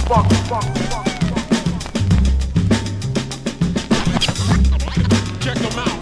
Check them out.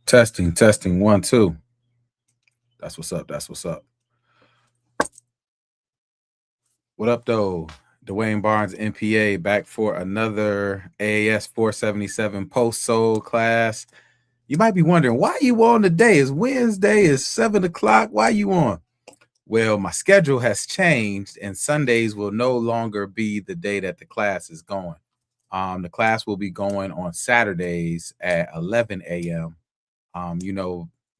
Testing, testing, 1, 2. That's what's up. That's what's up. What up, though? Dwayne Barnes, NPA, back for another AAS 477 post-soul class. You might be wondering, why you on today? It's Wednesday, it's 7 o'clock. Why you on? Well, my schedule has changed, and Sundays will no longer be the day that the class is going. The class will be going on Saturdays at 11 a.m.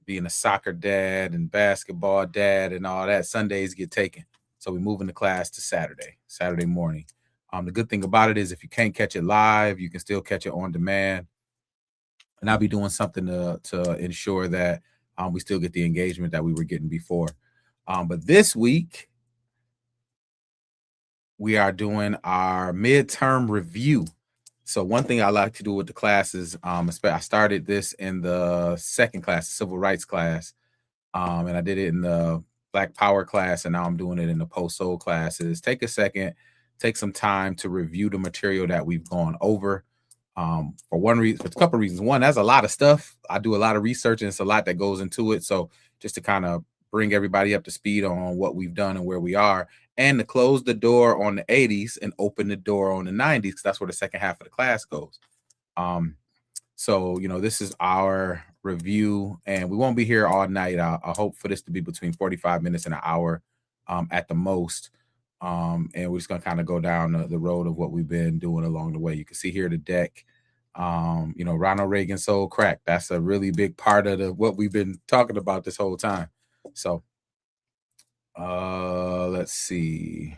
Being a soccer dad and basketball dad and all that, Sundays get taken. So we're moving the class to Saturday morning. The good thing about it is if you can't catch it live, you can still catch it on demand. And I'll be doing something to ensure that we still get the engagement that we were getting before. But this week, we are doing our midterm review. So one thing I like to do with the classes, I started this in the second class, the civil rights class, and I did it in the Black Power class, and now I'm doing it in the post-soul classes. Take a second, take some time to review the material that we've gone over. For one reason, for a couple of reasons. One, that's a lot of stuff. I do a lot of research, and it's a lot that goes into it. So just to kind of bring everybody up to speed on what we've done and where we are, and to close the door on the 80s and open the door on the 90s, because that's where the second half of the class goes. So, this is our review, and we won't be here all night. I hope for this to be between 45 minutes and an hour at the most. And we're just going to kind of go down the road of what we've been doing along the way. You can see here the deck. Ronald Reagan sold crack. That's a really big part of what we've been talking about this whole time. So let's see.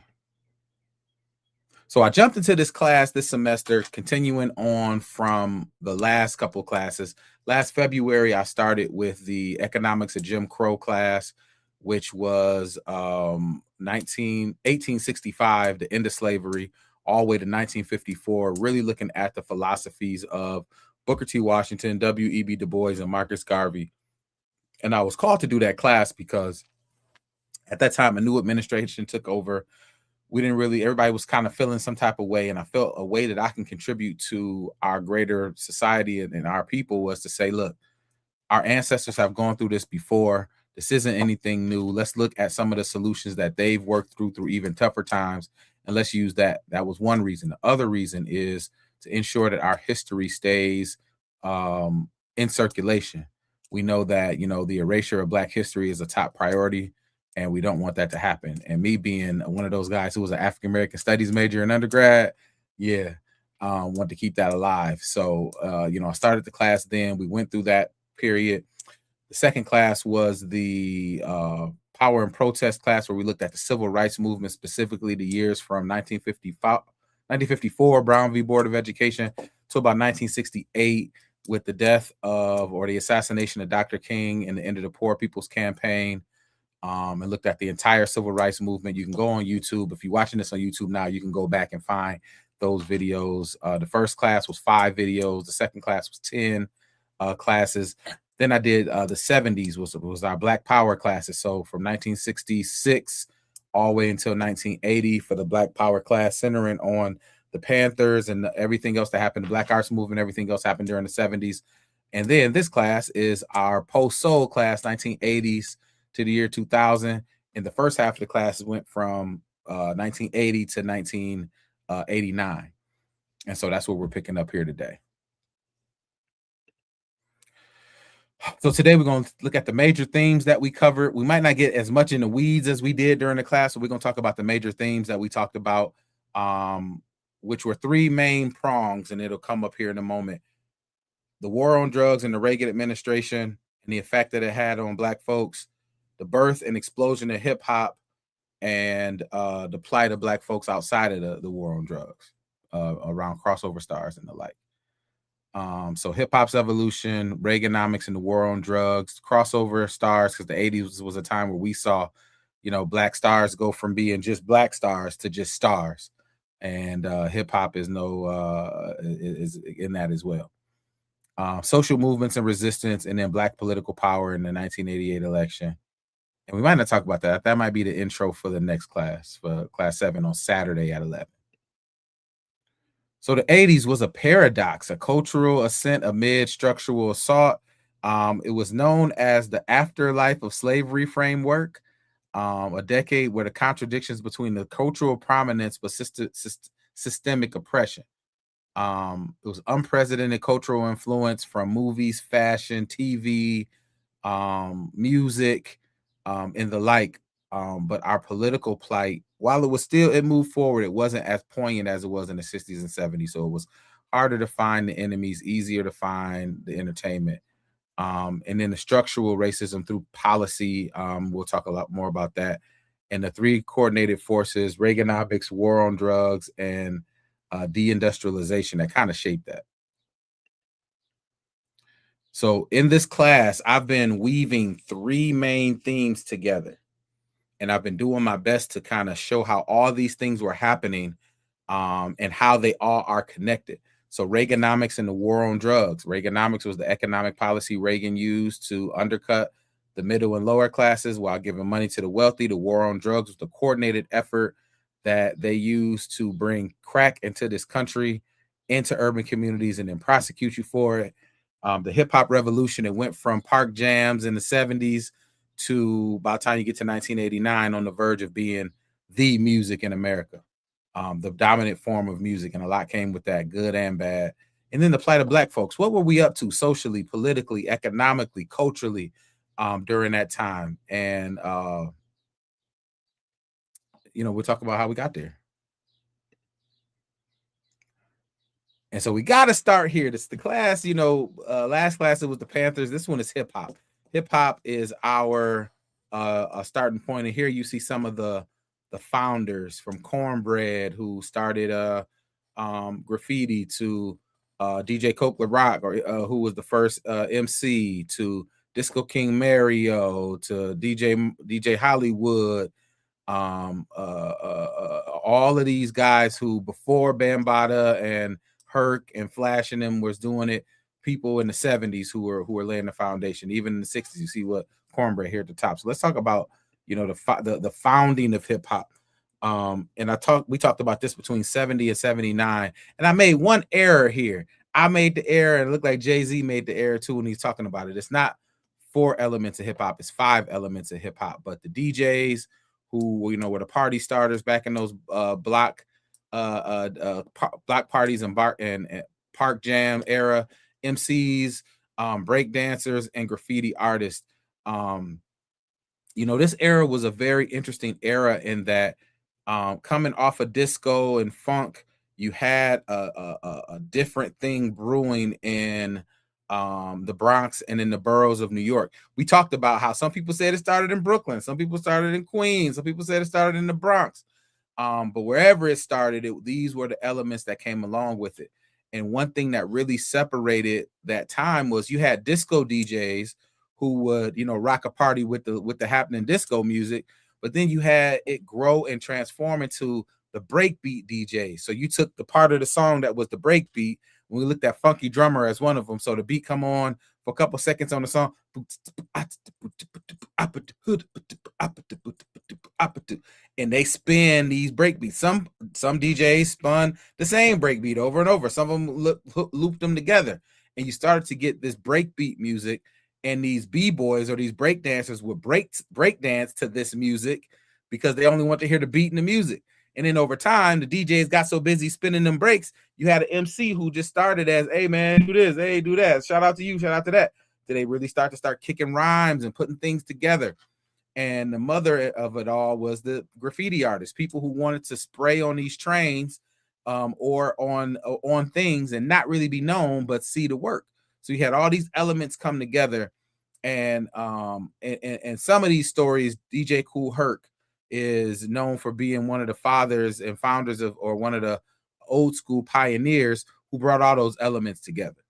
So I jumped into this class this semester, continuing on from the last couple of classes. Last February, I started with the Economics of Jim Crow class, which was 1865, the end of slavery, all the way to 1954, really looking at the philosophies of Booker T. Washington, W.E.B. Du Bois, and Marcus Garvey. And I was called to do that class because at that time, a new administration took over. Everybody was kind of feeling some type of way. And I felt a way that I can contribute to our greater society and our people was to say, look, our ancestors have gone through this before. This isn't anything new. Let's look at some of the solutions that they've worked through even tougher times. And let's use that. That was one reason. The other reason is to ensure that our history stays in circulation. We know that, the erasure of Black history is a top priority, and we don't want that to happen. And me being one of those guys who was an African-American studies major in undergrad, want to keep that alive. So, I started the class then. We went through that period. The second class was the power and protest class, where we looked at the civil rights movement, specifically the years from 1954, Brown v. Board of Education, to about 1968, with the death of or the assassination of Dr. King and the end of the Poor People's Campaign. And looked at the entire civil rights movement. You can go on YouTube. If you're watching this on YouTube now, you can go back and find those videos. The first class was 5 videos. The second class was 10 classes. Then I did the 70s was our Black Power classes. So from 1966 all the way until 1980 for the Black Power class, centering on the Panthers and everything else that happened, the Black Arts Movement, everything else happened during the 70s. And then this class is our post-soul class, 1980s to the year 2000. And the first half of the classes went from 1980 to 1989. And so that's what we're picking up here today. So today we're going to look at the major themes that we covered. We might not get as much in the weeds as we did during the class, so we're going to talk about the major themes that we talked about, which were 3 main prongs, and it'll come up here in a moment. The war on drugs and the Reagan administration and the effect that it had on Black folks, the birth and explosion of hip hop, and the plight of Black folks outside of the war on drugs, around crossover stars and the like. So hip hop's evolution, Reaganomics and the war on drugs, crossover stars, because the 80s was a time where we saw, Black stars go from being just Black stars to just stars. And hip hop is is in that as well. Social movements and resistance, and then Black political power in the 1988 election. And we might not talk about that. That might be the intro for the next class, for class 7 on Saturday at 11. So the 80s was a paradox, a cultural ascent amid structural assault. It was known as the Afterlife of Slavery Framework, a decade where the contradictions between the cultural prominence but systemic oppression. It was unprecedented cultural influence from movies, fashion, TV, music, and the like. But our political plight, while it moved forward, it wasn't as poignant as it was in the 60s and 70s. So it was harder to find the enemies, easier to find the entertainment. And then the structural racism through policy. We'll talk a lot more about that. And the three coordinated forces, Reaganomics, war on drugs, and deindustrialization that kind of shaped that. So in this class, I've been weaving three main themes together. And I've been doing my best to kind of show how all these things were happening and how they all are connected. So Reaganomics and the war on drugs. Reaganomics was the economic policy Reagan used to undercut the middle and lower classes while giving money to the wealthy. The war on drugs was the coordinated effort that they used to bring crack into this country, into urban communities, and then prosecute you for it. The hip hop revolution, it went from park jams in the 70s to by the time you get to 1989 on the verge of being the music in America, the dominant form of music. And a lot came with that, good and bad. And then the plight of Black folks. What were we up to socially, politically, economically, culturally during that time? And, we'll talk about how we got there. And so we got to start here. This is the class, last class, it was the Panthers. This one is hip hop. Hip hop is our starting point. And here you see some of the founders, from Cornbread, who started graffiti, to DJ Coke LaRock, who was the first MC, to Disco King Mario, to DJ Hollywood. All of these guys who, before Bambaataa and Herc and Flash and them was doing it, people in the 70s who were laying the foundation. Even in the 60s, you see what Cornbread here at the top. So let's talk about the founding of hip hop. And we talked about this between 70 and 79. And I made one error here. I made the error, and it looked like Jay-Z made the error too when he's talking about it. It's not 4 elements of hip hop, it's 5 elements of hip hop. But the DJs who were the party starters back in those block parties and park jam era, MCs, break dancers, and graffiti artists. This era was a very interesting era in that coming off of disco and funk, you had a different thing brewing in the Bronx and in the boroughs of New York. We talked about how some people said it started in Brooklyn, some people started in Queens, some people said it started in the Bronx. But wherever it started, these were the elements that came along with it. And one thing that really separated that time was you had disco DJs who would, rock a party with the happening disco music, but then you had it grow and transform into the breakbeat DJs. So you took the part of the song that was the breakbeat. We looked at Funky Drummer as one of them. So the beat come on for a couple seconds on the song, and they spin these breakbeats. Some DJs spun the same breakbeat over and over. Some of them looped them together, and you started to get this breakbeat music. And these b-boys or these break dancers would break dance to this music because they only want to hear the beat and the music. And then over time, the DJs got so busy spinning them breaks, you had an MC who just started as, hey, man, do this, hey, do that. Shout out to you, shout out to that. Did they really start kicking rhymes and putting things together? And the mother of it all was the graffiti artists, people who wanted to spray on these trains or on things and not really be known, but see the work. So you had all these elements come together. And some of these stories, DJ Kool Herc is known for being one of the fathers and founders of, or one of the old school pioneers who brought all those elements together.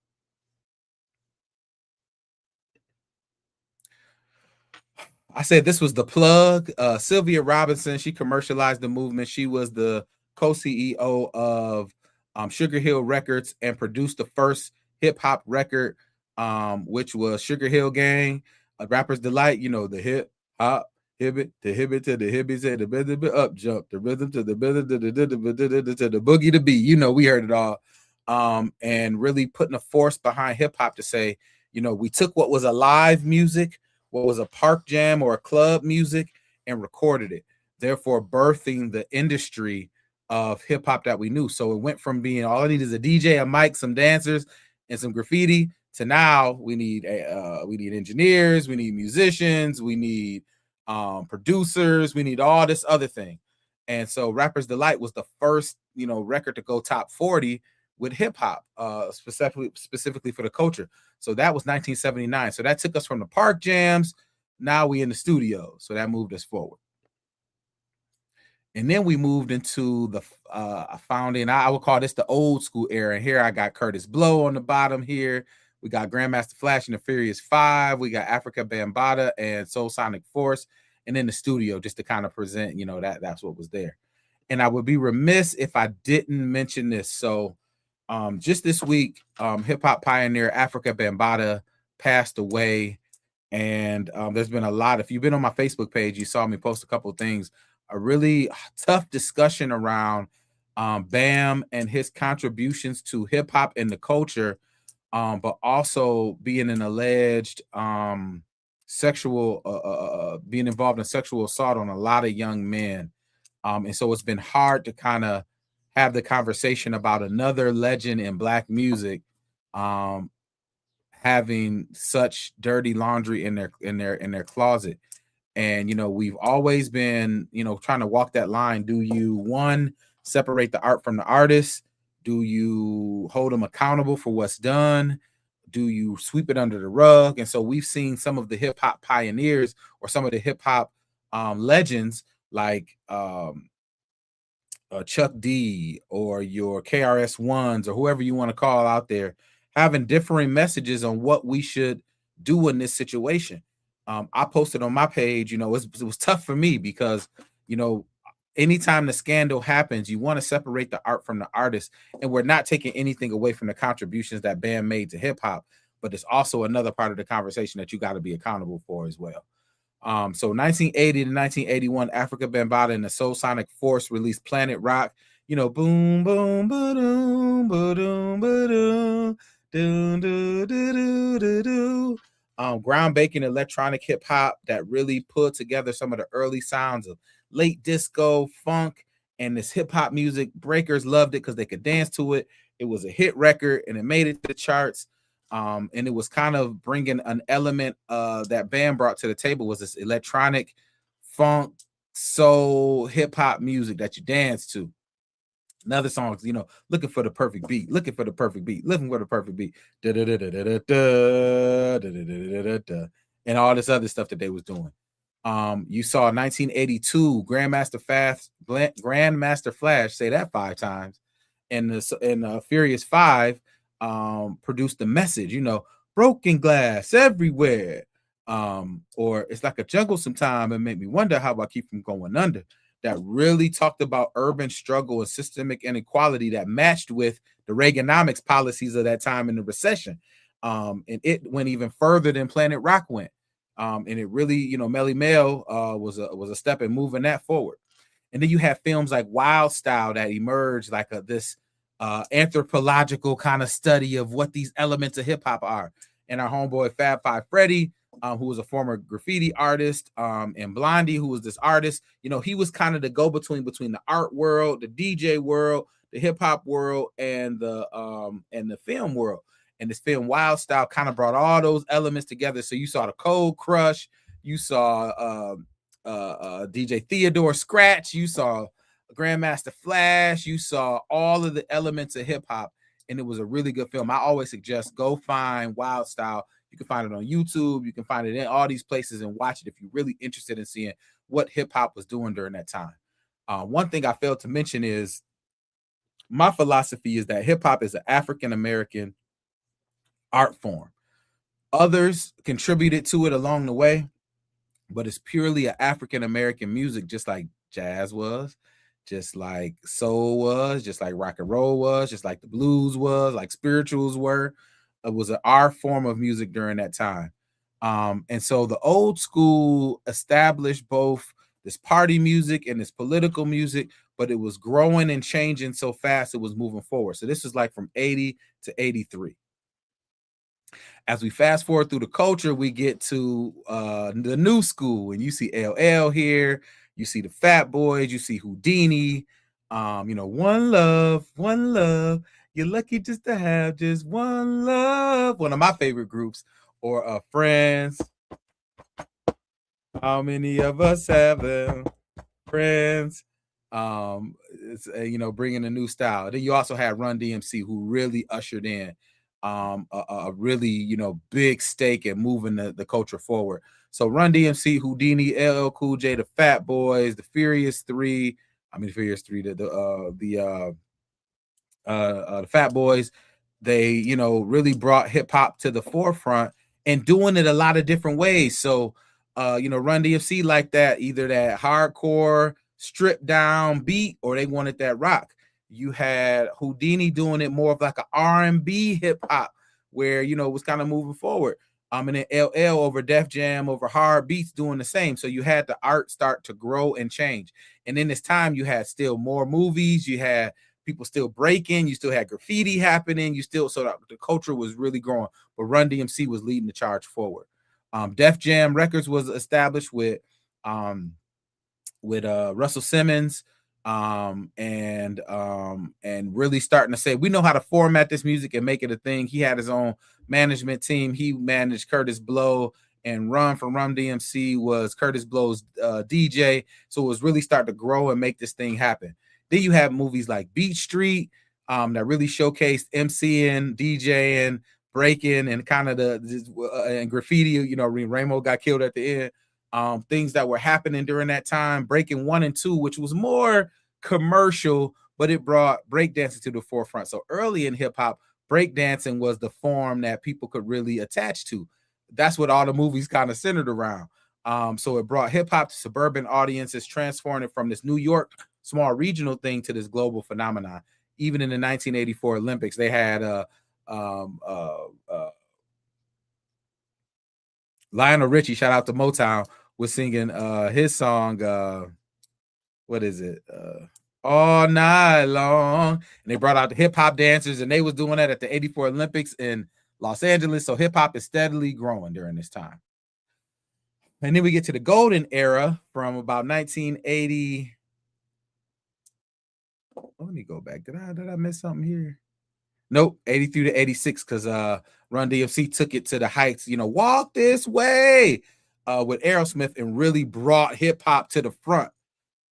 I said this was the plug. Sylvia Robinson, she commercialized the movement. She was the co-CEO of Sugar Hill Records and produced the first hip hop record, which was Sugar Hill Gang, Rapper's Delight. The hip hop, hibbit to hibbit to the hibbit to the bit up jump, the rhythm to the boogie to beat. We heard it all. And really putting a force behind hip hop to say, We took what was a live music, what was a park jam or a club music, and recorded it, therefore birthing the industry of hip hop that we knew. So it went from being all I need is a DJ, a mic, some dancers, and some graffiti to now we need engineers, we need musicians, we need producers, we need all this other thing. And so Rapper's Delight was the first, record to go top 40 with hip hop, specifically for the culture. So that was 1979. So that took us from the park jams. Now we in the studio. So that moved us forward. And then we moved into the founding, I would call this the old school era. And here I got Curtis Blow on the bottom here. We got Grandmaster Flash and the Furious Five. We got Africa Bambaataa and Soul Sonic Force. And then the studio, just to kind of present, that's what was there. And I would be remiss if I didn't mention this. So just this week, hip hop pioneer Africa Bambaataa passed away. And there's been a lot. If you've been on my Facebook page, you saw me post a couple of things. A really tough discussion around Bam and his contributions to hip hop and the culture, but also being an alleged being involved in sexual assault on a lot of young men. And so it's been hard to kind of have the conversation about another legend in Black music having such dirty laundry in their closet. And we've always been trying to walk that line. Do you, one, separate the art from the artist? Do you hold them accountable for what's done? Do you sweep it under the rug? And so we've seen some of the hip hop pioneers or some of the hip hop legends like Chuck D or your KRS-Ones or whoever you want to call out there, having differing messages on what we should do in this situation. I posted on my page, it was tough for me because, anytime the scandal happens, you want to separate the art from the artist. And we're not taking anything away from the contributions that Bam made to hip hop, but it's also another part of the conversation that you got to be accountable for as well. So 1980 to 1981, Africa Bambaataa and the Soul Sonic Force released Planet Rock, boom, boom, ba-doom, ba-doom, ba-doom, do, do, do, do, do, do. Groundbreaking electronic hip hop that really put together some of the early sounds of late disco, funk, and this hip hop music. Breakers loved it because they could dance to it. It was a hit record and it made it to the charts. And it was kind of bringing an element that Bam brought to the table, was this electronic funk, soul, hip hop music that you dance to. Another songs, looking for the perfect beat, looking for the perfect beat, living for the perfect beat, and all this other stuff that they was doing. You saw 1982 Grandmaster Flash, say that 5 times, and Furious 5 produced the message, broken glass everywhere, or it's like a jungle sometime and make me wonder how I keep from going under. That really talked about urban struggle and systemic inequality that matched with the Reaganomics policies of that time in the recession. And it went even further than Planet Rock went. And it really, Melly Mel was a step in moving that forward. And then you have films like Wild Style that emerged like this anthropological kind of study of what these elements of hip hop are. And our homeboy Fab Five Freddy, who was a former graffiti artist, and Blondie, who was this artist, he was kind of the go-between between the art world, the DJ world, the hip hop world, and the film world. And this film Wild Style kind of brought all those elements together. So you saw the Cold Crush, you saw DJ Theodore Scratch, you saw Grandmaster Flash, you saw all of the elements of hip hop, and it was a really good film. I always suggest go find Wild Style. You can find it on YouTube. You can find it in all these places and watch it if you're really interested in seeing what hip hop was doing during that time. One thing I failed to mention is my philosophy is that hip hop is an African-American art form. Others contributed to it along the way, but it's purely an African-American music, just like jazz was, just like soul was, just like rock and roll was, just like the blues was, like spirituals were. It was our form of music during that time. And so the old school established both this party music and this political music, but it was growing and changing so fast it was moving forward. So this is like from 80 to 83. As we fast forward through the culture, we get to the new school, and you see LL here, you see the Fat Boys, you see Houdini, one love. You're lucky just to have just one love. One of my favorite groups, or Friends. How many of us have them? Friends. It's bringing a new style. Then you also had Run DMC, who really ushered in a really big stake in moving the culture forward. So Run DMC, Houdini, LL Cool J, the Fat Boys, the Furious Three. The Fat Boys. They really brought hip hop to the forefront and doing it a lot of different ways. So Run DMC like that, either that hardcore stripped down beat, or they wanted that rock. You had Houdini doing it more of like an R&B hip hop, where it was kind of moving forward. And then LL over Def Jam, over hard beats, doing the same. So you had the art start to grow and change. And in this time, you had still more movies. You had people still breaking. You still had graffiti happening. So the culture was really growing. But Run DMC was leading the charge forward. Def Jam Records was established with Russell Simmons, and really starting to say, we know how to format this music and make it a thing. He had his own management team. He managed Curtis Blow, and Run DMC was Curtis Blow's DJ. So it was really starting to grow and make this thing happen. Then you have movies like Beat Street that really showcased MCing, DJing, breaking, and kind of and graffiti. Ramo got killed at the end. Things that were happening during that time. Breaking 1 and 2, which was more commercial, but it brought breakdancing to the forefront. So early in hip hop, breakdancing was the form that people could really attach to. That's what all the movies kind of centered around. So it brought hip hop to suburban audiences, transforming it from this New York small regional thing to this global phenomenon. Even in the 1984 Olympics, they had Lionel Richie, shout out to Motown, was singing his song, what is it? All Night Long. And they brought out the hip hop dancers, and they was doing that at the 84 Olympics in Los Angeles. So hip hop is steadily growing during this time. And then we get to the golden era from about 1980. Let me go back. Did I miss something here? Nope, 83 to 86, because Run DMC took it to the heights, Walk This Way with Aerosmith, and really brought hip hop to the front.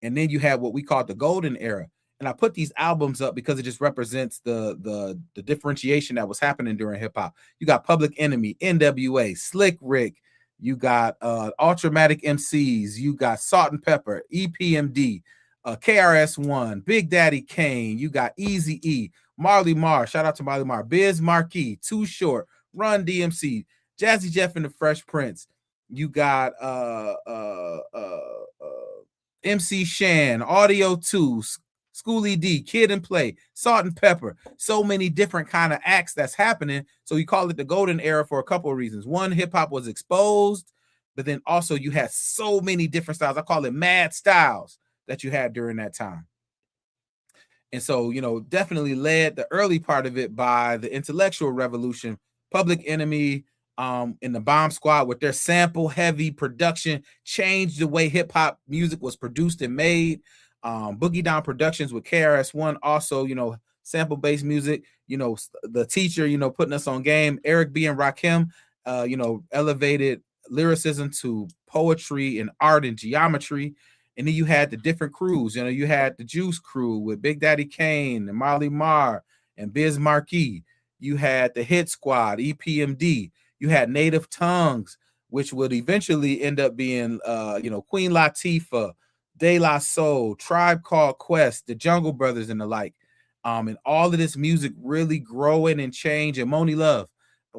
And then you have what we call the golden era. And I put these albums up because it just represents the differentiation that was happening during hip hop. You got Public Enemy, NWA, Slick Rick, you got Ultramatic MCs, you got Salt and Pepper, EPMD, KRS-One, Big Daddy Kane, you got Eazy-E, Marley Marr, shout out to Marley Marr, Biz Markie, Too Short, Run DMC, Jazzy Jeff and the Fresh Prince. You got MC Shan, Audio 2, Schoolie D, Kid and Play, Salt and Pepper. So many different kind of acts that's happening. So you call it the golden era for a couple of reasons. One, hip hop was exposed, but then also you had so many different styles. I call it mad styles that you had during that time. And so, definitely led the early part of it by the intellectual revolution. Public Enemy in the Bomb Squad, with their sample heavy production, changed the way hip hop music was produced and made. Boogie Down Productions with KRS-One, also, sample based music. The Teacher, putting us on game. Eric B and Rakim, elevated lyricism to poetry and art and geometry. And then you had the different crews. You had the Juice Crew with Big Daddy Kane and Marley Marr and Biz Markie. You had the Hit Squad, EPMD. You had Native Tongues, which would eventually end up being, Queen Latifah, De La Soul, Tribe Called Quest, the Jungle Brothers, and the like. And all of this music really growing and changing. And Moni Love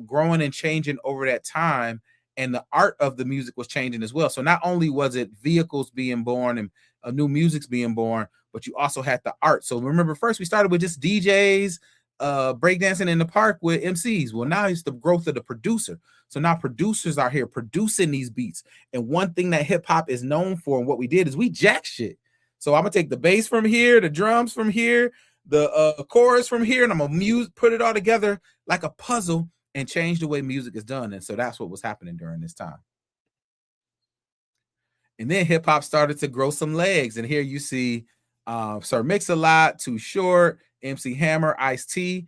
growing and changing over that time. And the art of the music was changing as well. So not only was it vehicles being born and new music's being born, but you also had the art. So remember, first we started with just DJs, breakdancing in the park with MCs. Well, now it's the growth of the producer. So now producers are here producing these beats. And one thing that hip hop is known for, and what we did, is we jack shit. So I'm gonna take the bass from here, the drums from here, the chorus from here, and I'm gonna put it all together like a puzzle and change the way music is done. And so that's what was happening during this time. And then hip hop started to grow some legs. And here you see Sir Mix-a-Lot, Too Short, MC Hammer, Ice-T.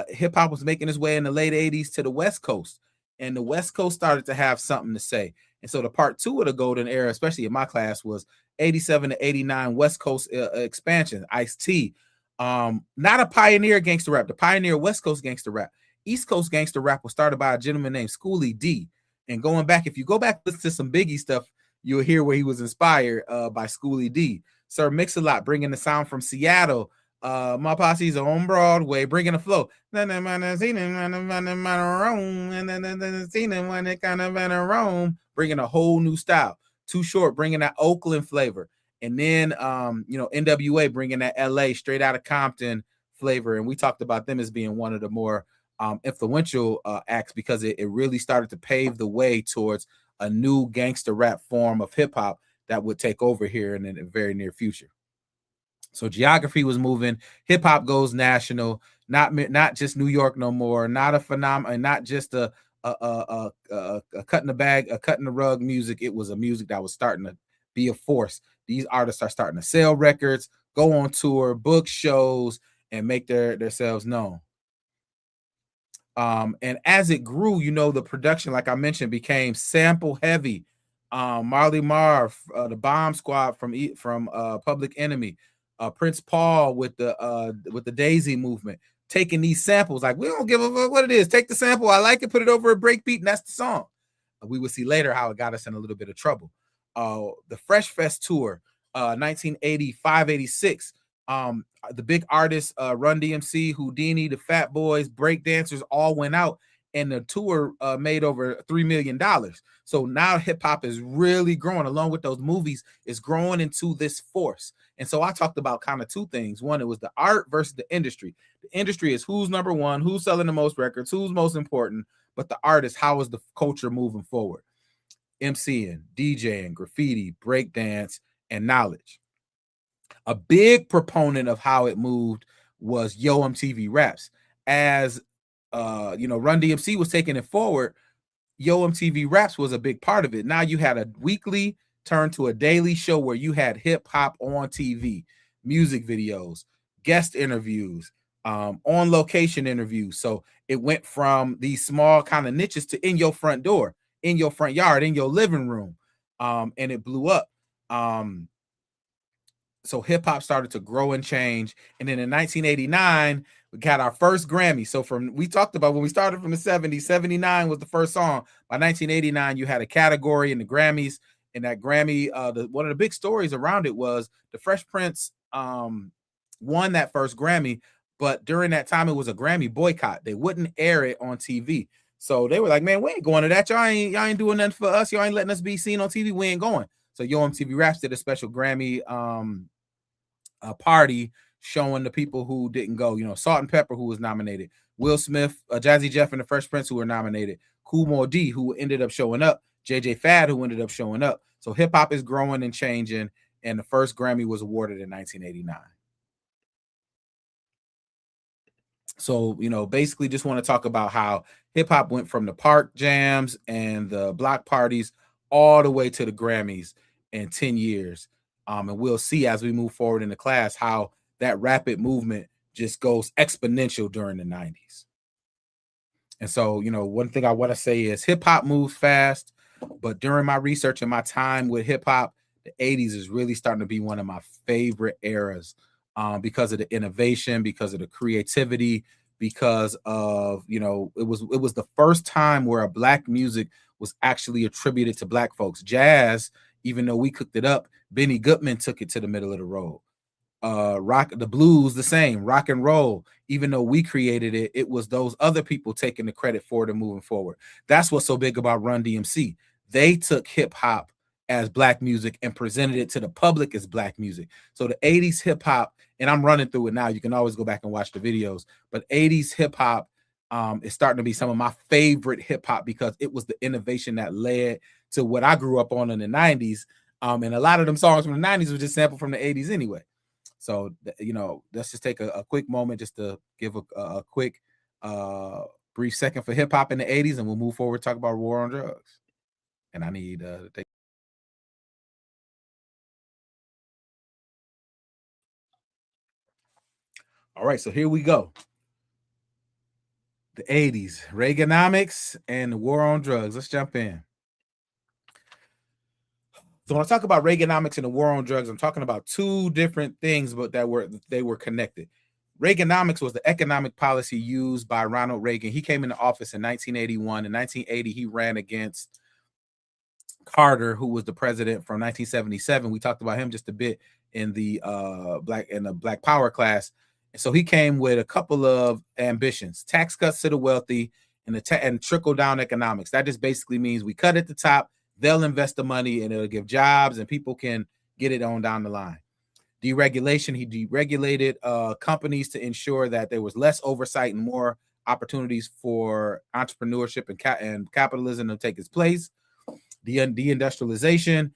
Hip hop was making its way in the late 80s to the West Coast. And the West Coast started to have something to say. And so the part two of the golden era, especially in my class, was 87 to 89 West Coast expansion. Ice-T, not a pioneer gangster rap, the pioneer West Coast gangster rap. East Coast gangster rap was started by a gentleman named Schoolie D. And going back, if you go back listen to some Biggie stuff, you'll hear where he was inspired by Schoolie D. Sir Mix-a-Lot bringing the sound from Seattle. My posse's on Broadway, bringing the flow. Bringing a whole new style. Too Short bringing that Oakland flavor. And then, NWA bringing that LA straight out of Compton flavor. And we talked about them as being one of the more influential acts because it really started to pave the way towards a new gangster rap form of hip hop that would take over here in the very near future. So geography was moving. Hip hop goes national, not just New York no more, not a phenomenon, not just a cut in the bag, a cut in the rug music. It was a music that was starting to be a force. These artists are starting to sell records, go on tour, book shows, and make themselves known. And as it grew, the production, like I mentioned, became sample heavy. Marley Marv, the Bomb Squad from Public Enemy, Prince Paul with the Daisy movement, taking these samples like we don't give a fuck what it is. Take the sample, I like it, put it over a breakbeat, and that's the song. We will see later how it got us in a little bit of trouble. The Fresh Fest tour, 1985-86. The big artists, Run DMC, Houdini, the Fat Boys, break dancers all went out, and the tour made over $3 million. So now hip hop is really growing, along with those movies, is growing into this force. And so I talked about kind of two things. One, it was the art versus the industry. The industry is who's number one, who's selling the most records, who's most important. But the artist, how is the culture moving forward? MCing, DJing, graffiti, breakdance, and knowledge. A big proponent of how it moved was Yo MTV Raps. As Run DMC was taking it forward, Yo MTV Raps was a big part of it. Now you had a weekly turn to a daily show where you had hip hop on TV, music videos, guest interviews, on location interviews. So it went from these small kind of niches to in your front door, in your front yard, in your living room, and it blew up. So hip hop started to grow and change. And then in 1989, we got our first Grammy. So we talked about when we started from the 70s, 79 was the first song. By 1989, you had a category in the Grammys. And that Grammy, one of the big stories around it was the Fresh Prince won that first Grammy. But during that time, it was a Grammy boycott. They wouldn't air it on TV. So they were like, man, we ain't going to that. Y'all ain't doing nothing for us. Y'all ain't letting us be seen on TV. We ain't going. So Yo MTV Raps did a special Grammy party showing the people who didn't go. Salt and Pepper, who was nominated, Will Smith, Jazzy Jeff, and the Fresh Prince, who were nominated, Kool Moe D, who ended up showing up, JJ Fad, who ended up showing up. So hip hop is growing and changing, and the first Grammy was awarded in 1989. So, basically just want to talk about how hip hop went from the park jams and the block parties all the way to the Grammys in 10 years. And we'll see as we move forward in the class how that rapid movement just goes exponential during the 90s. And so, one thing I want to say is hip hop moves fast, but during my research and my time with hip hop, the 80s is really starting to be one of my favorite eras. Because of the innovation, because of the creativity, because of, it was the first time where a black music was actually attributed to black folks. Jazz, even though we cooked it up, Benny Goodman took it to the middle of the road. Rock, the blues, the same. Rock and roll, even though we created it, it was those other people taking the credit for it and moving forward. That's what's so big about Run DMC. They took hip hop as black music and presented it to the public as black music. So the 80s hip hop, and I'm running through it now, you can always go back and watch the videos, but 80s hip hop is starting to be some of my favorite hip hop because it was the innovation that led to what I grew up on in the 90s. And a lot of them songs from the 90s were just sampled from the 80s anyway. So, let's just take a quick moment just to give a quick brief second for hip hop in the 80s, and we'll move forward, talk about war on drugs. And I need all right, so here we go. The 80s, Reaganomics and the war on drugs. Let's jump in. So when I talk about Reaganomics and the war on drugs, I'm talking about two different things, but they were connected. Reaganomics was the economic policy used by Ronald Reagan. He came into office in 1981. In 1980, he ran against Carter, who was the president from 1977. We talked about him just a bit in the Black Power class. And so he came with a couple of ambitions: tax cuts to the wealthy and trickle down economics. That just basically means we cut at the top, they'll invest the money, and it'll give jobs, and people can get it on down the line. Deregulation. He deregulated companies to ensure that there was less oversight and more opportunities for entrepreneurship and capitalism to take its place. The deindustrialization,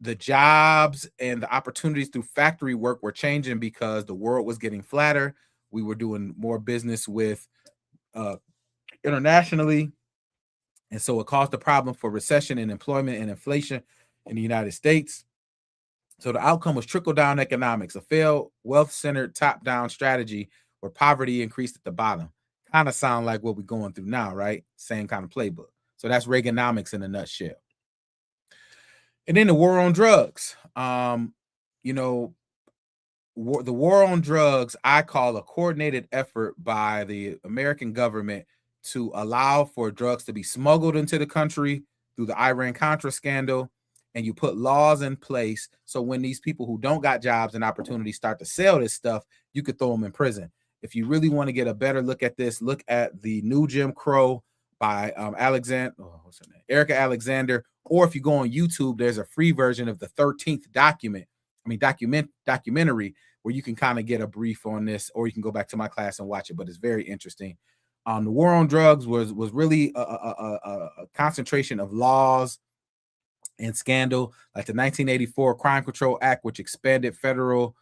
the jobs and the opportunities through factory work were changing because the world was getting flatter. We were doing more business with internationally. And so it caused a problem for recession and employment and inflation in the United States. So the outcome was trickle-down economics, a failed wealth-centered top-down strategy where poverty increased at the bottom. Kind of sound like what we're going through now, right? Same kind of playbook. So that's Reaganomics in a nutshell. And then the war on drugs. The war on drugs, I call a coordinated effort by the American government to allow for drugs to be smuggled into the country through the Iran-Contra scandal. And you put laws in place so when these people who don't got jobs and opportunities start to sell this stuff, you could throw them in prison. If you really want to get a better look at this, look at the New Jim Crow by Erica Alexander. Or if you go on YouTube, there's a free version of the 13th documentary where you can kind of get a brief on this, or you can go back to my class and watch it, but it's very interesting. The war on drugs was really a concentration of laws and scandal, like the 1984 Crime Control Act, which expanded federal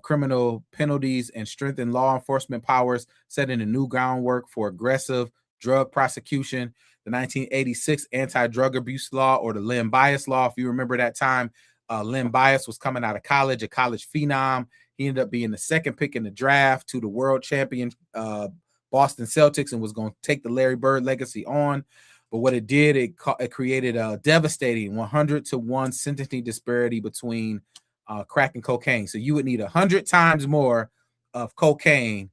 criminal penalties and strengthened law enforcement powers, setting a new groundwork for aggressive drug prosecution. The 1986 Anti-Drug Abuse Law, or the Len Bias Law, if you remember that time, Len Bias was coming out of college, a college phenom. He ended up being the second pick in the draft to the world champion Boston Celtics, and was going to take the Larry Bird legacy on. But what it did, it created a devastating 100-to-1 sentencing disparity between crack and cocaine. So you would need 100 times more of cocaine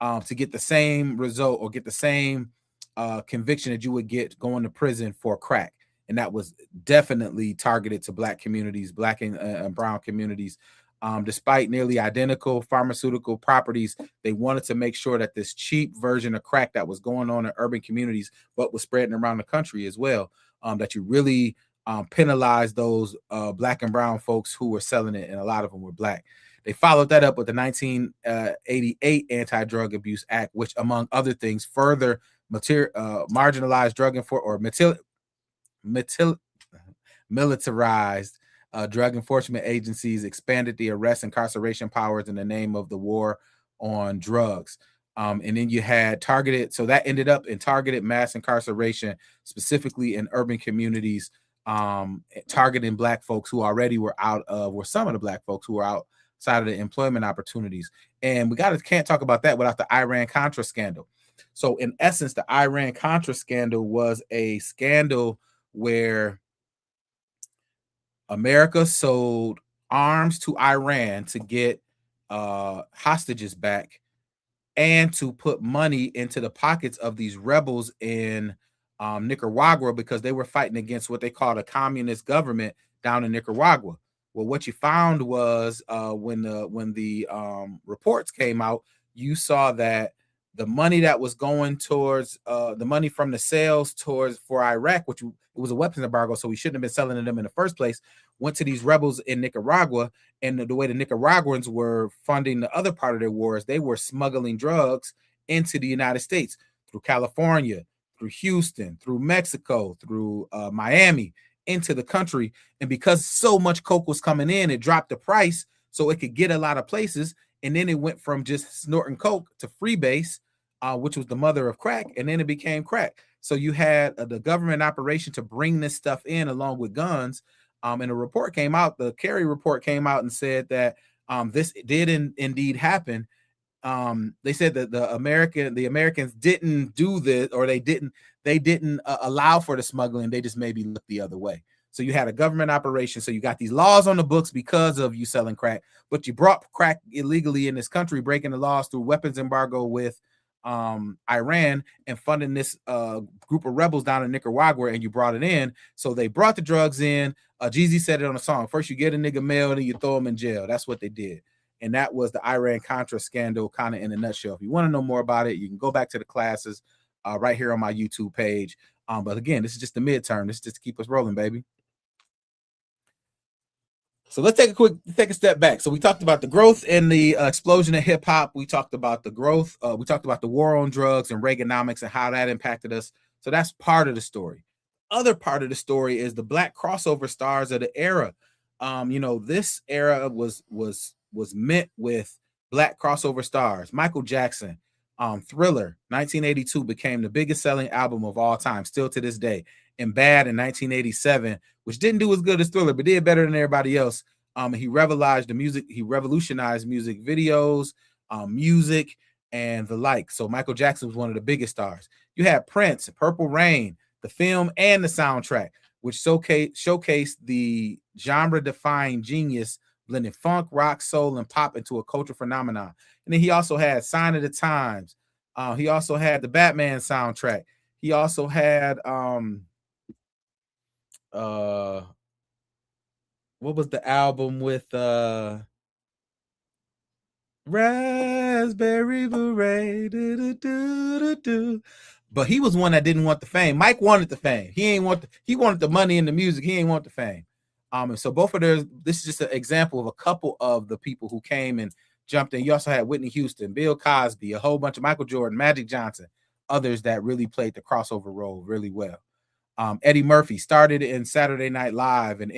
to get the same result or get the same conviction that you would get going to prison for crack. And that was definitely targeted to Black communities, Black and brown communities. Despite nearly identical pharmaceutical properties, they wanted to make sure that this cheap version of crack that was going on in urban communities, but was spreading around the country as well, that you really penalize those Black and brown folks who were selling it, and a lot of them were Black. They followed that up with the 1988 Anti-Drug Abuse Act, which, among other things, further marginalized drug militarized drug enforcement agencies, expanded the arrest and incarceration powers in the name of the war on drugs. And then you had targeted, so that ended up in targeted mass incarceration, specifically in urban communities, targeting Black folks who already were some of the Black folks who were outside of the employment opportunities. And we can't talk about that without the Iran-Contra scandal. So in essence, the Iran-Contra scandal was a scandal where America sold arms to Iran to get hostages back and to put money into the pockets of these rebels in Nicaragua, because they were fighting against what they called a communist government down in Nicaragua. Well, what you found was when the reports came out, you saw that the money that was going towards the money from the sales for Iraq, which it was a weapons embargo, so we shouldn't have been selling to them in the first place, went to these rebels in Nicaragua. And the way the Nicaraguans were funding the other part of their wars, they were smuggling drugs into the United States through California, through Houston, through Mexico, through Miami, into the country. And because so much coke was coming in, it dropped the price so it could get a lot of places. and then it went from just snorting coke to freebase, which was the mother of crack, and then it became crack. So you had the government operation to bring this stuff in along with guns. And a report came out, the Kerry report came out and said that this did indeed happen. They said that the Americans didn't do this, or they didn't allow for the smuggling. They just maybe looked the other way. So you had a government operation. So you got these laws on the books because of you selling crack, but you brought crack illegally in this country, breaking the laws through weapons embargo with Iran and funding this group of rebels down in Nicaragua, and you brought it in. So they brought the drugs in. Jeezy said it on a song. First you get a nigga mail, then you throw him in jail. That's what they did. And that was the Iran-Contra scandal kind of in a nutshell. If you want to know more about it, you can go back to the classes right here on my YouTube page. But again, this is just the midterm. This is just to keep us rolling, baby. So let's take a step back. So we talked about the growth and the explosion of hip hop. We talked about the growth. We talked about the war on drugs and Reaganomics and how that impacted us. So that's part of the story. Other part of the story is the black crossover stars of the era. This era was meant with black crossover stars. Michael Jackson, Thriller, 1982 became the biggest selling album of all time, still to this day. And Bad in 1987, which didn't do as good as Thriller, but did better than everybody else. He revolutionized music videos, music, and the like. So Michael Jackson was one of the biggest stars. You had Prince, Purple Rain, the film and the soundtrack, which showcased the genre-defying genius, blending funk, rock, soul, and pop into a cultural phenomenon. And then he also had Sign of the Times. He also had the Batman soundtrack. He also had what was the album with Raspberry Beret? But he was one that didn't want the fame. Mike wanted the fame. He wanted the money and the music. He ain't want the fame. And so both of theirs, this is just an example of a couple of the people who came and jumped in. You also had Whitney Houston, Bill Cosby, a whole bunch of Michael Jordan, Magic Johnson, others that really played the crossover role really well. Eddie Murphy started in Saturday Night Live and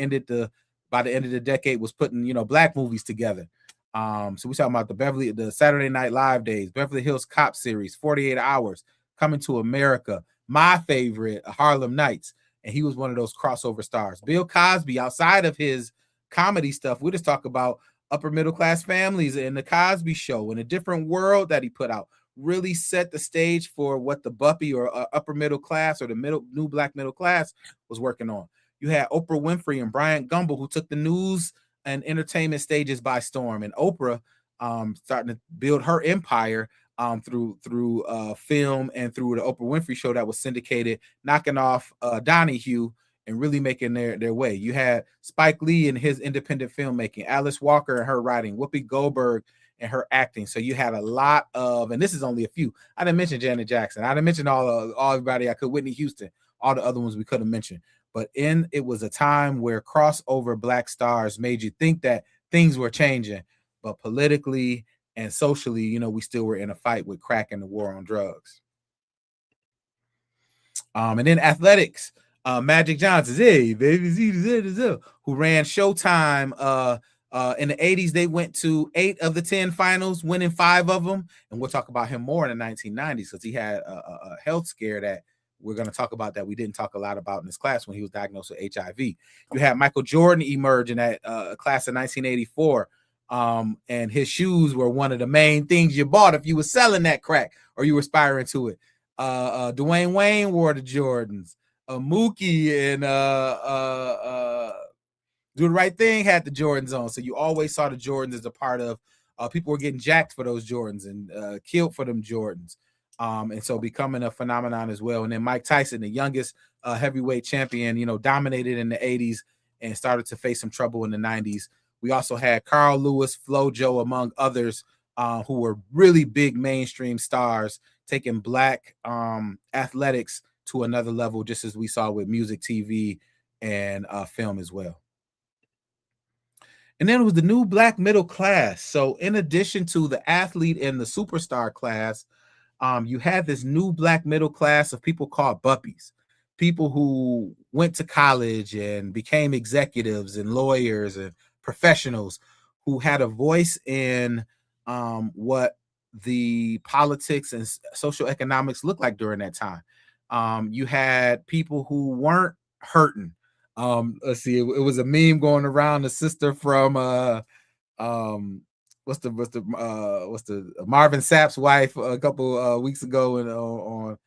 by the end of the decade was putting, black movies together. So we're talking about the Saturday Night Live days, Beverly Hills Cop series, 48 Hours, Coming to America, my favorite, Harlem Nights. And he was one of those crossover stars. Bill Cosby, outside of his comedy stuff, we just talk about upper middle class families and the Cosby Show and A Different World that he put out, really set the stage for what the Buppy or upper middle class or the new black middle class was working on. You had Oprah Winfrey and Bryant Gumbel, who took the news and entertainment stages by storm, and Oprah starting to build her empire through film and through the Oprah Winfrey Show that was syndicated, knocking off Donahue and really making their way. You had Spike Lee and his independent filmmaking, Alice Walker and her writing, Whoopi Goldberg and her acting. So you had a lot of, and this is only a few. I didn't mention Janet Jackson. I didn't mention all everybody I could, Whitney Houston, all the other ones we could have mentioned. But it was a time where crossover black stars made you think that things were changing, but politically and socially, we still were in a fight with crack and the war on drugs. And then athletics, Magic Johnson, hey baby, who ran Showtime. In the 80s, they went to 8 of the 10 finals, winning 5 of them. And we'll talk about him more in the 1990s because he had a health scare that we're going to talk about that we didn't talk a lot about in this class when he was diagnosed with HIV. You had Michael Jordan emerge in that class of 1984. And his shoes were one of the main things you bought if you were selling that crack or you were aspiring to it. Dwayne Wayne wore the Jordans. Mookie and Do the Right Thing had the Jordans on. So you always saw the Jordans as a part of people were getting jacked for those Jordans and killed for them Jordans. And so becoming a phenomenon as well. And then Mike Tyson, the youngest heavyweight champion, dominated in the 80s and started to face some trouble in the 90s. We also had Carl Lewis, FloJo, among others who were really big mainstream stars, taking black athletics to another level, just as we saw with music, TV, and film as well. And then it was the new black middle class. So in addition to the athlete and the superstar class, you had this new black middle class of people called Buppies, people who went to college and became executives and lawyers and professionals who had a voice in what the politics and social economics looked like during that time. You had people who weren't hurting. Let's see, it was a meme going around. The sister from what's the Marvin Sapp's wife a couple weeks ago and on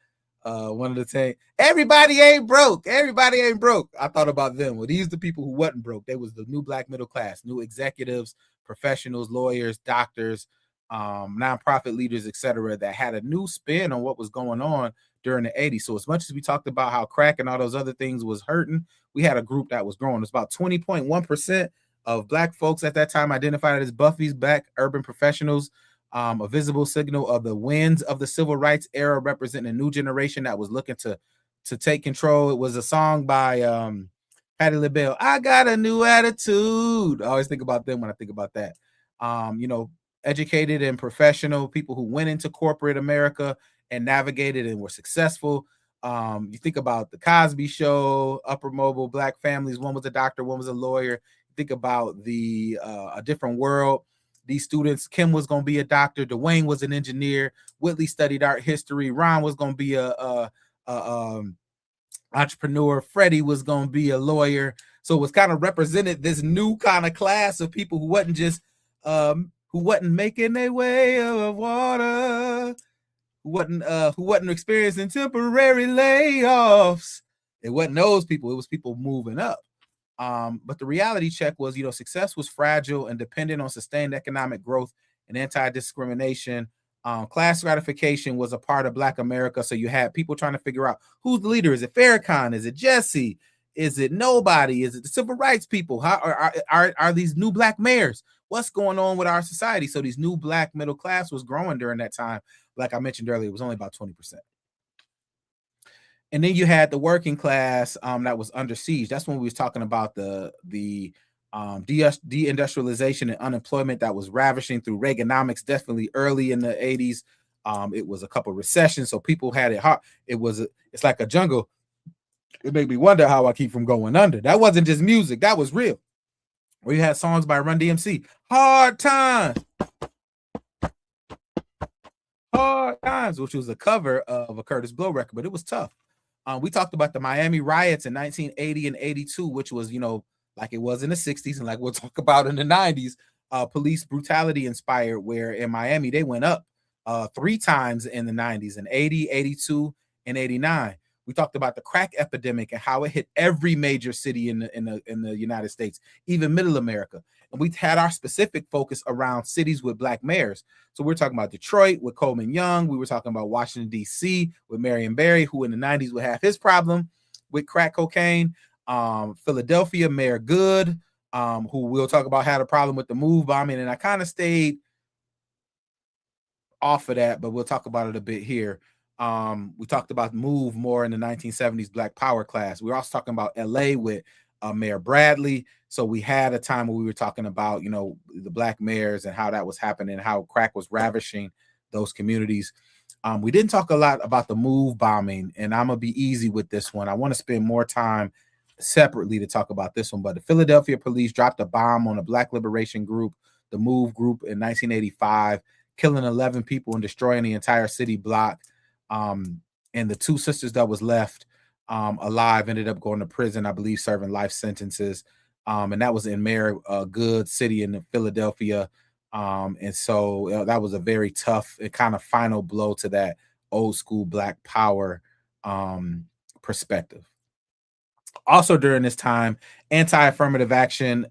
one of the things. Everybody ain't broke. Everybody ain't broke. I thought about them. Well, these are the people who wasn't broke. They was the new black middle class, new executives, professionals, lawyers, doctors, nonprofit leaders, etc., that had a new spin on what was going on during the 80s. So as much as we talked about how crack and all those other things was hurting, we had a group that was growing. It's about 20.1% of black folks at that time identified as Buffy's black urban professionals. A visible signal of the winds of the civil rights era, representing a new generation that was looking to take control. It was a song by Patti LaBelle. I got a new attitude. I always think about them when I think about that. Educated and professional people who went into corporate America and navigated and were successful. You think about the Cosby Show, upper mobile black families. One was a doctor, one was a lawyer. Think about the A Different World. These students, Kim was going to be a doctor. Dwayne was an engineer. Whitley studied art history. Ron was going to be a entrepreneur. Freddie was going to be a lawyer. So it was kind of represented this new kind of class of people who wasn't just who wasn't making their way of water, who wasn't experiencing temporary layoffs. It wasn't those people. It was people moving up. But the reality check was, success was fragile and dependent on sustained economic growth and anti-discrimination. Class stratification was a part of Black America. So you had people trying to figure out who's the leader. Is it Farrakhan? Is it Jesse? Is it nobody? Is it the civil rights people? How are these new black mayors? What's going on with our society? So these new black middle class was growing during that time. Like I mentioned earlier, it was only about 20%. And then you had the working class that was under siege. That's when we was talking about the deindustrialization and unemployment that was ravishing through Reaganomics, definitely early in the 80s. It was a couple of recessions, so people had it hard. It's like a jungle. It made me wonder how I keep from going under. That wasn't just music. That was real. We had songs by Run DMC. Hard Times, which was a cover of a Curtis Blow record, but it was tough. We talked about the Miami riots in 1980 and 82, which was, like it was in the 60s and like we'll talk about in the 90s, police brutality inspired, where in Miami, they went up 3 times in the 90s, in 80, 82, and 89. We talked about the crack epidemic and how it hit every major city in the United States, even middle America. And we had our specific focus around cities with black mayors. So we're talking about Detroit with Coleman Young. We were talking about Washington, D.C. with Marion Barry, who in the 90s would have his problem with crack cocaine. Philadelphia, Mayor Good, who we'll talk about, had a problem with the MOVE bombing. And I kind of stayed off of that, but we'll talk about it a bit here. We talked about MOVE more in the 1970s Black Power class. We were also talking about LA with Mayor Bradley. So we had a time where we were talking about, the black mayors and how that was happening, how crack was ravishing those communities. We didn't talk a lot about the MOVE bombing, and I'm going to be easy with this one. I want to spend more time separately to talk about this one, but the Philadelphia police dropped a bomb on a Black liberation group, the MOVE group, in 1985, killing 11 people and destroying the entire city block. And the 2 sisters that was left alive ended up going to prison, I believe, serving life sentences. And that was in Mayor Good City in Philadelphia. And so that was a very tough and kind of final blow to that old school Black Power perspective. Also during this time, anti-affirmative action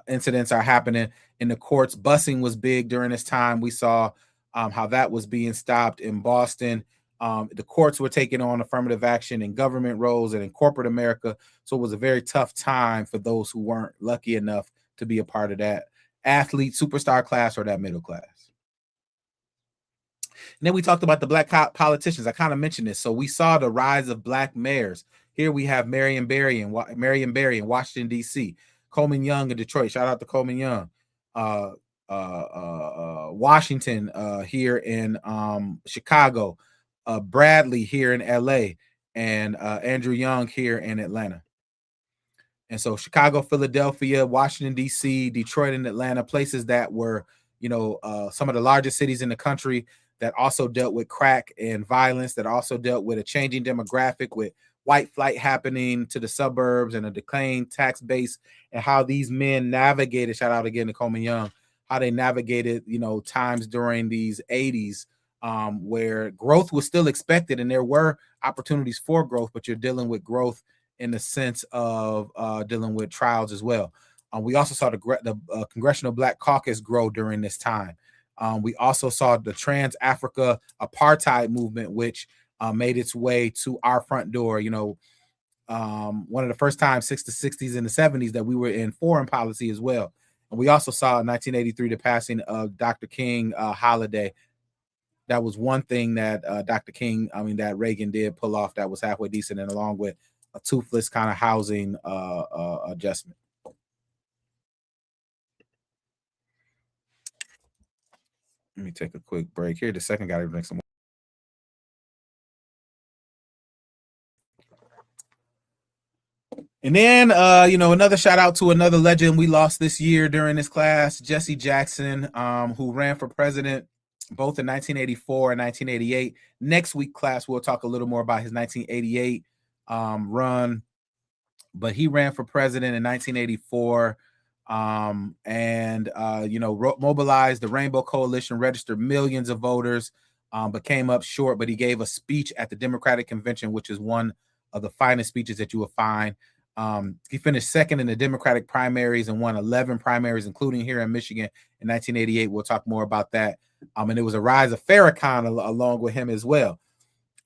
incidents are happening in the courts. Busing was big during this time. We saw how that was being stopped in Boston. The courts were taking on affirmative action in government roles and in corporate America. So it was a very tough time for those who weren't lucky enough to be a part of that athlete, superstar class, or that middle class. And then we talked about the Black politicians. I kind of mentioned this. So we saw the rise of Black mayors. Here we have Marion Barry in Washington, D.C., Coleman Young in Detroit. Shout out to Coleman Young. Washington here in Chicago. Bradley here in LA, and Andrew Young here in Atlanta. And so Chicago, Philadelphia, Washington, D.C., Detroit, and Atlanta, places that were, some of the largest cities in the country that also dealt with crack and violence, that also dealt with a changing demographic with white flight happening to the suburbs and a decaying tax base, and how these men navigated, shout out again to Coleman Young, how they navigated, times during these 80s where growth was still expected and there were opportunities for growth, but you're dealing with growth in the sense of dealing with trials as well. We also saw the Congressional Black Caucus grow during this time. We also saw the Trans-Africa Apartheid movement, which made its way to our front door. One of the first times since the 60s and the 70s that we were in foreign policy as well. And we also saw in 1983 the passing of Dr. King holiday. That was one thing that that Reagan did pull off that was halfway decent, and along with a toothless kind of housing adjustment. Let me take a quick break here. The second guy to drink some. And then, another shout out to another legend we lost this year during this class, Jesse Jackson, who ran for president both in 1984 and 1988. Next week class, we'll talk a little more about his 1988 run, but he ran for president in 1984 mobilized the Rainbow Coalition, registered millions of voters, but came up short. But he gave a speech at the Democratic Convention, which is one of the finest speeches that you will find. He finished second in the Democratic primaries and won 11 primaries, including here in Michigan in 1988. We'll talk more about that. And it was a rise of Farrakhan along with him as well,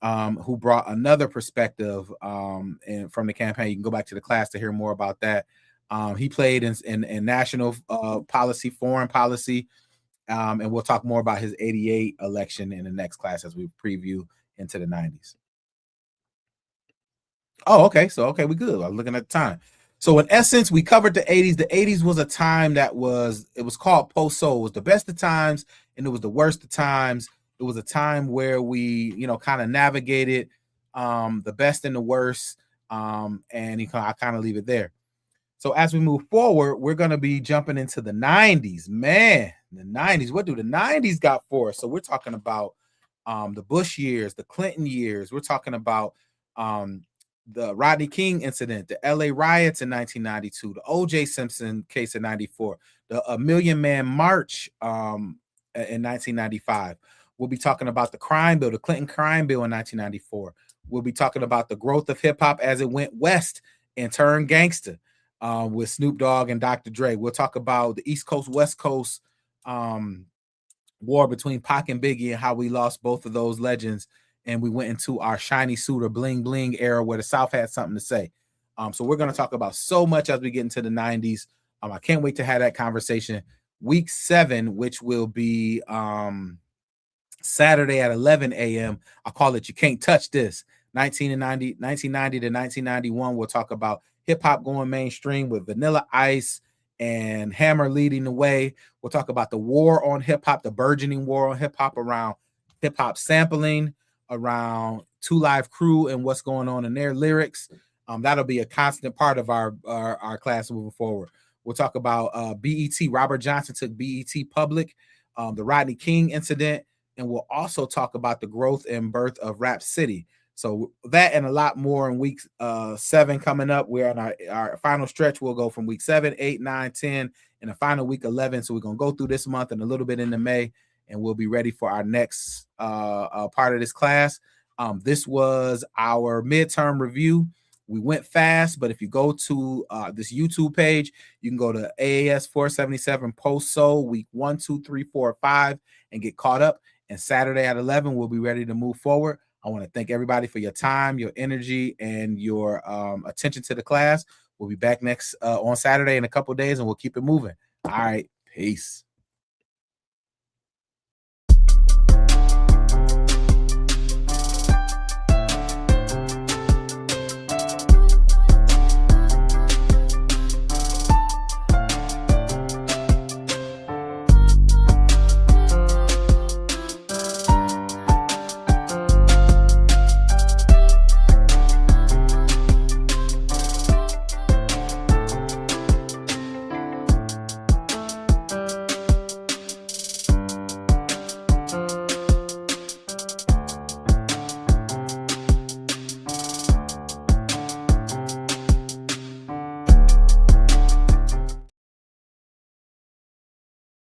who brought another perspective and from the campaign. You can go back to the class to hear more about that. He played in national policy, foreign policy, and we'll talk more about his 88 election in the next class as we preview into the 90s. Oh, okay. So, we good. I was looking at the time. So, in essence, we covered the 80s. The 80s was a time it was called post-soul. It was the best of times, and it was the worst of times. It was a time where we, kind of navigated the best and the worst, and I kind of leave it there. So as we move forward, we're going to be jumping into the 90s. Man, the 90s. What do the 90s got for us? So we're talking about the Bush years, the Clinton years. We're talking about the Rodney King incident, the LA riots in 1992, the O.J. Simpson case in 94, the Million Man March in 1995. We'll be talking about the crime bill, the Clinton crime bill in 1994. We'll be talking about the growth of hip hop as it went west and turned gangster. With Snoop Dogg and Dr. Dre. We'll talk about the East Coast, West Coast war between Pac and Biggie and how we lost both of those legends. And we went into our shiny suit or bling bling era where the South had something to say. So we're going to talk about so much as we get into the 90s. I can't wait to have that conversation. Week 7, which will be Saturday at 11 a.m. I call it You Can't Touch This. 1990 to 1991, we'll talk about hip-hop going mainstream with Vanilla Ice and Hammer leading the way. We'll talk about the war on hip-hop, the burgeoning war on hip-hop, around hip-hop sampling, around 2 Live Crew and what's going on in their lyrics. That'll be a constant part of our class moving forward. We'll talk about BET. Robert Johnson took BET public, the Rodney King incident, and we'll also talk about the growth and birth of Rap City. So that and a lot more in week 7 coming up. We're on our final stretch. We'll go from week 7, 8, 9, 10, and the final week 11. So we're going to go through this month and a little bit into May, and we'll be ready for our next part of this class. This was our midterm review. We went fast, but if you go to this YouTube page, you can go to AAS 477 post-soul week 1, 2, 3, 4, 5 and get caught up. And Saturday at 11, we'll be ready to move forward. I want to thank everybody for your time, your energy, and your attention to the class. We'll be back next on Saturday in a couple of days, and we'll keep it moving. All right. Peace.